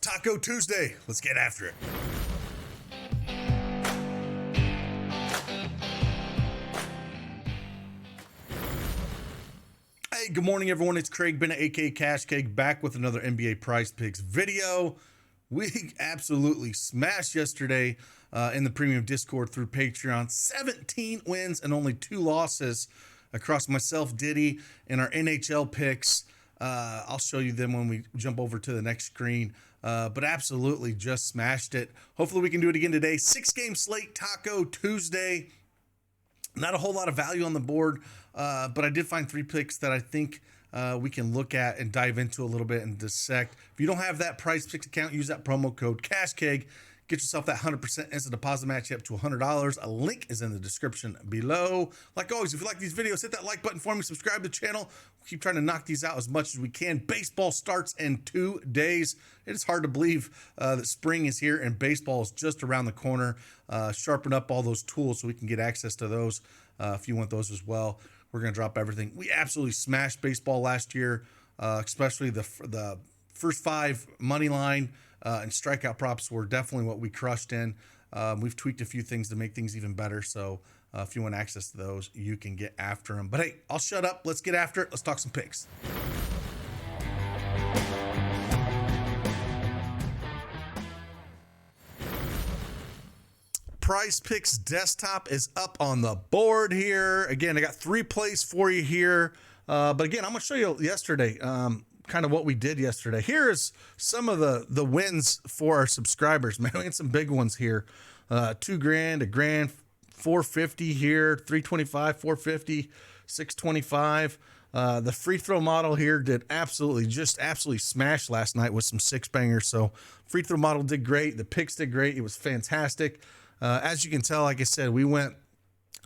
Taco Tuesday. Let's get after it. Hey, good morning, everyone. It's Craig Bennett, aka Cash Cake, back with another NBA PrizePicks video. We absolutely smashed yesterday in the premium Discord through Patreon. 17 wins and only 2 losses across myself, Diddy, and our NHL picks. I'll show you them when we jump over to the next screen. But absolutely just smashed it. Hopefully we can do it again today. 6-game slate, Taco Tuesday. Not a whole lot of value on the board, but I did find 3 picks that I think we can look at and dive into a little bit and dissect. If you don't have that PrizePicks account, use that promo code CashKeg. Get yourself that 100% instant deposit match up to $100. A link is in the description below. Like always, if you like these videos, hit that like button for me. Subscribe to the channel. We'll keep trying to knock these out as much as we can. Baseball starts in 2 days. It is hard to believe that spring is here and baseball is just around the corner. Sharpen up all those tools so we can get access to those if you want those as well. We're going to drop everything. We absolutely smashed baseball last year, especially the first 5 money line and strikeout props were definitely what we crushed in. We've tweaked a few things to make things even better. So if you want access to those, you can get after them. But hey, I'll shut up. Let's get after it. Let's talk some picks. PrizePicks desktop is up on the board here. Again, I got 3 plays for you here. But again, I'm going to show you yesterday, kind of what we did yesterday. Here is some of the wins for our subscribers. Man, we had some big ones here. $2,000, $1,000, 450 here, 325, 450, 625. The free throw model here did absolutely smash last night with some 6 bangers. So free throw model did great. The picks did great. It was fantastic. As you can tell, like I said, we went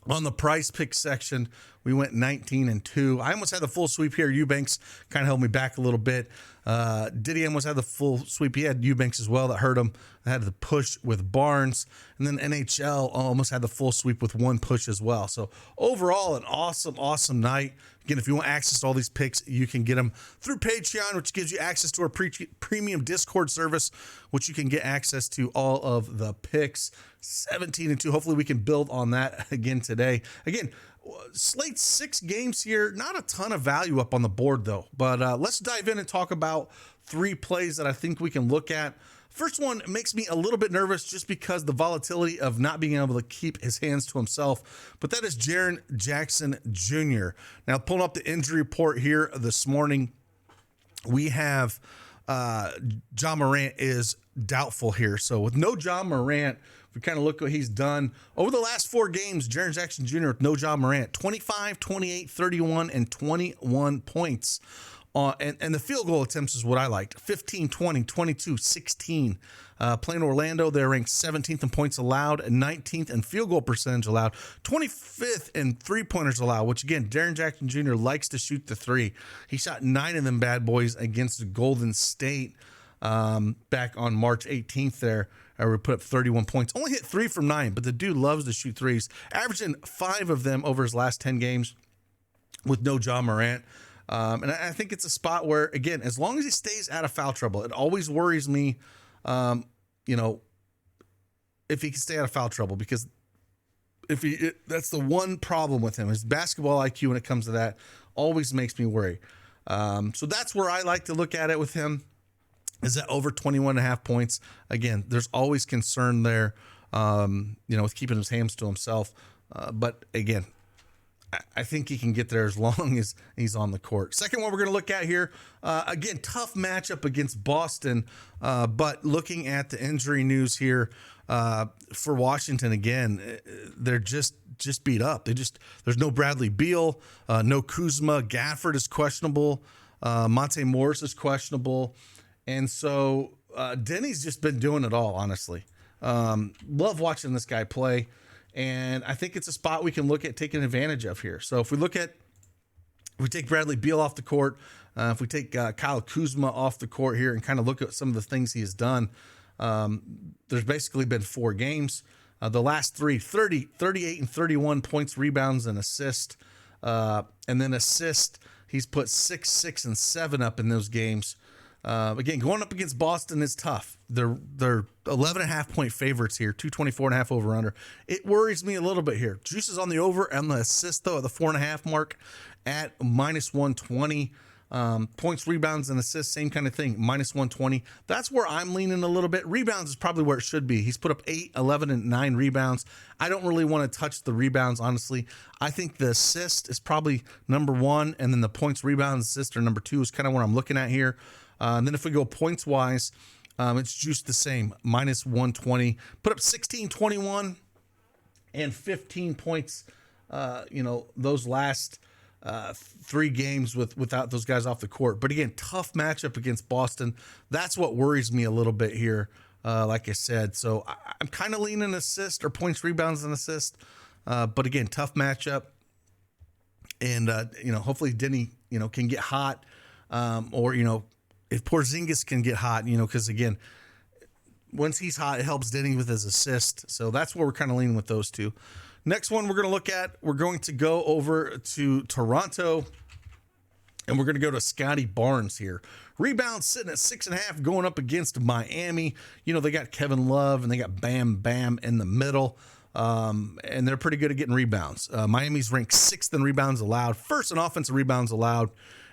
on the PrizePicks section. We went 19-2. I almost had the full sweep here. Eubanks kind of held me back a little bit. Diddy almost had the full sweep. He had Eubanks as well that hurt him. I had the push with Barnes. And then NHL almost had the full sweep with 1 push as well. So overall, an awesome night. Again, if you want access to all these picks, you can get them through Patreon, which gives you access to our premium Discord service, which you can get access to all of the picks. 17-2. Hopefully we can build on that again today. Again, slate 6 games here. Not a ton of value up on the board though, but let's dive in and talk about 3 plays that I think we can look at. First one makes me a little bit nervous just because the volatility of not being able to keep his hands to himself, but that is Jaren Jackson Jr. Now, pulling up the injury report here this morning, we have Ja Morant is doubtful here. So with no Ja Morant, we kind of look what he's done over the last 4 games. Jaren Jackson Jr. with no Ja Morant, 25, 28, 31, and 21 points. And the field goal attempts is what I liked. 15, 20, 22, 16. Playing Orlando, they're ranked 17th in points allowed and 19th in field goal percentage allowed. 25th in 3-pointers allowed, which again, Jaren Jackson Jr. likes to shoot the 3. He shot 9 of them bad boys against Golden State back on March 18th there. We put up 31 points. Only hit 3 from 9, but the dude loves to shoot 3s. Averaging 5 of them over his last 10 games with no Ja Morant. And I think it's a spot where, again, as long as he stays out of foul trouble, it always worries me, if he can stay out of foul trouble, because that's the one problem with him. His basketball IQ when it comes to that always makes me worry. So that's where I like to look at it with him, is that over 21.5 points. Again, there's always concern there, with keeping his hands to himself. But again, I think he can get there as long as he's on the court. Second one we're going to look at here, again, tough matchup against Boston, but looking at the injury news here for Washington, again, they're just beat up. There's no Bradley Beal, no Kuzma. Gafford is questionable. Monte Morris is questionable. And so Denny's just been doing it all, honestly. Love watching this guy play. And I think it's a spot we can look at taking advantage of here. So if we take Bradley Beal off the court, if we take Kyle Kuzma off the court here and kind of look at some of the things he has done, there's basically been 4 games. The last 3, 30, 38, and 31 points, rebounds, and assist. And then assist, he's put 6, 6, and 7 up in those games. Again, going up against Boston is tough. They're 11.5 point favorites here, 224.5 over under. It worries me a little bit here. Juice is on the over and the assist though at the 4.5 mark at minus 120. Points, rebounds, and assists, same kind of thing, minus 120. That's where I'm leaning a little bit. Rebounds is probably where it should be. He's put up 8, 11, and 9 rebounds. I don't really want to touch the rebounds, honestly. I think the assist is probably number 1, and then the points, rebounds, assist are number 2 is kind of what I'm looking at here. And then if we go points-wise, it's just the same, minus 120. Put up 16, 21, and 15 points, those last 3 games without those guys off the court. But again, tough matchup against Boston. That's what worries me a little bit here, like I said. So I'm kind of leaning assist or points, rebounds, and assist. But again, tough matchup. And, hopefully Denny, can get hot. Or, if Porzingis can get hot, because, again, once he's hot, it helps Denny with his assist. So that's where we're kind of leaning with those two. Next one we're going to look at, we're going to go over to Toronto, and we're going to go to Scotty Barnes here. Rebounds sitting at 6.5 going up against Miami. They got Kevin Love, and they got Bam Bam in the middle, and they're pretty good at getting rebounds. Miami's ranked 6th in rebounds allowed, 1st in offensive rebounds allowed,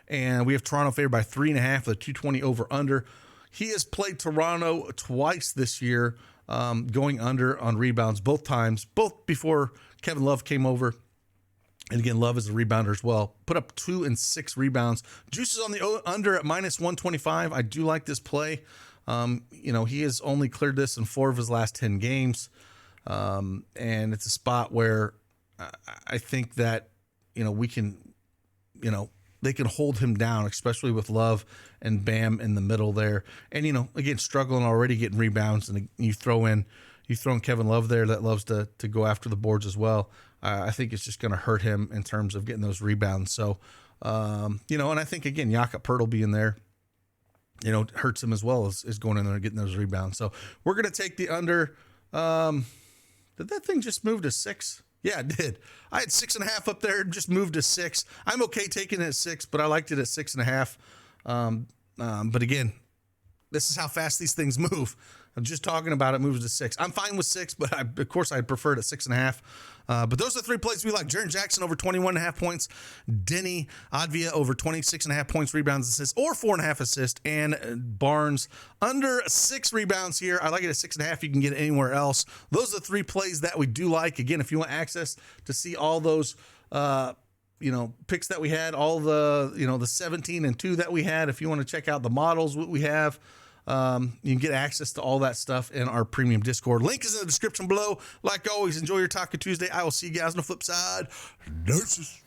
and we have Toronto favored by 3.5 with a 220 over under. He has played Toronto twice this year, going under on rebounds both times, both before Kevin Love came over. And again, Love is a rebounder as well. Put up 2 and 6 rebounds. Juice is on the under at minus 125. I do like this play. He has only cleared this in 4 of his last 10 games. And it's a spot where I think that, we can, they can hold him down, especially with Love and Bam in the middle there. And, again, struggling already getting rebounds, and you throw in Kevin Love there that loves to go after the boards as well. I think it's just going to hurt him in terms of getting those rebounds. So, and I think, again, Jakob Poeltl being there, hurts him as well as going in there and getting those rebounds. So we're going to take the under. Did that thing just move to 6? Yeah, it did. I had 6.5 up there, just moved to 6. I'm okay taking it at 6, but I liked it at 6.5. But again, this is how fast these things move. I'm just talking about it moves to 6. I'm fine with 6, but of course I'd prefer it at 6.5. But those are the 3 plays we like. Jaren Jackson over 21.5 points. Denny Advia over 26.5 points, rebounds, assists, or 4.5 assists. And Barnes under 6 rebounds here. I like it at 6.5. You can get it anywhere else. Those are the 3 plays that we do like. Again, if you want access to see all those, picks that we had, all the, the 17 and 2 that we had, if you want to check out the models, what we have, you can get access to all that stuff in our premium Discord. Link is in the description below. Like always, enjoy your Taco Tuesday. I will see you guys on the flip side. Deuces.